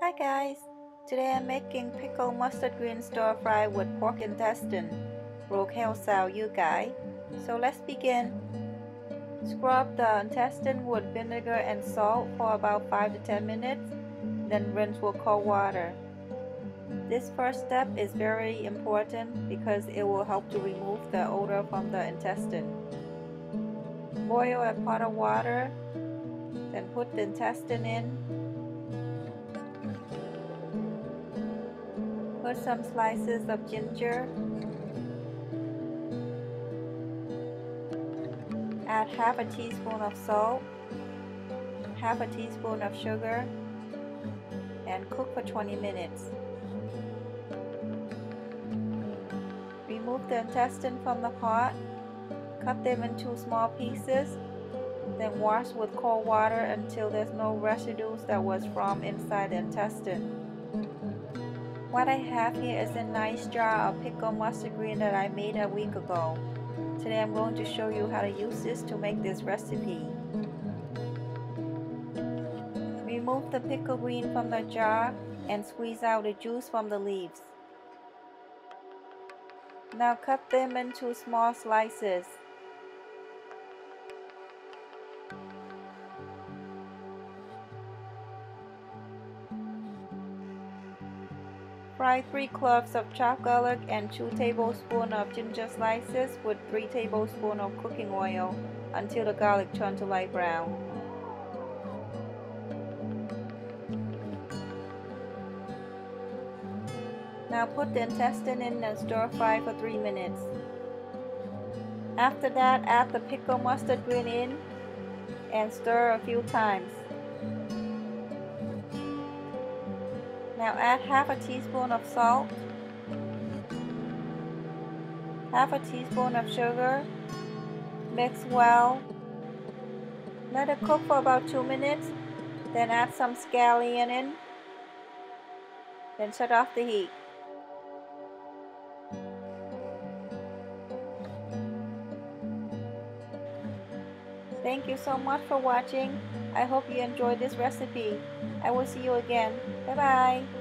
Hi guys, today I'm making pickled mustard green stir fry with pork intestine. Ruột heo xào you guys. So let's begin. Scrub the intestine with vinegar and salt for about 5 to 10 minutes, then rinse with cold water. This first step is very important because it will help to remove the odor from the intestine. Boil a pot of water, then put the intestine in. Put some slices of ginger. Add half a teaspoon of salt, half a teaspoon of sugar, and cook for 20 minutes. Remove the intestine from the pot, cut them into small pieces, then wash with cold water until there's no residues that was from inside the intestine. What I have here is a nice jar of pickled mustard green that I made a week ago. Today I'm going to show you how to use this to make this recipe. Remove the pickled green from the jar and squeeze out the juice from the leaves. Now cut them into small slices. Fry 3 cloves of chopped garlic and 2 tablespoons of ginger slices with 3 tablespoons of cooking oil until the garlic turns to light brown. Now put the intestine in and stir fry for 3 minutes. After that, add the pickled mustard green in and stir a few times. Now add half a teaspoon of salt, half a teaspoon of sugar, mix well. Let it cook for about 2 minutes, then add some scallion in, then shut off the heat. Thank you so much for watching. I hope you enjoyed this recipe. I will see you again. Bye bye.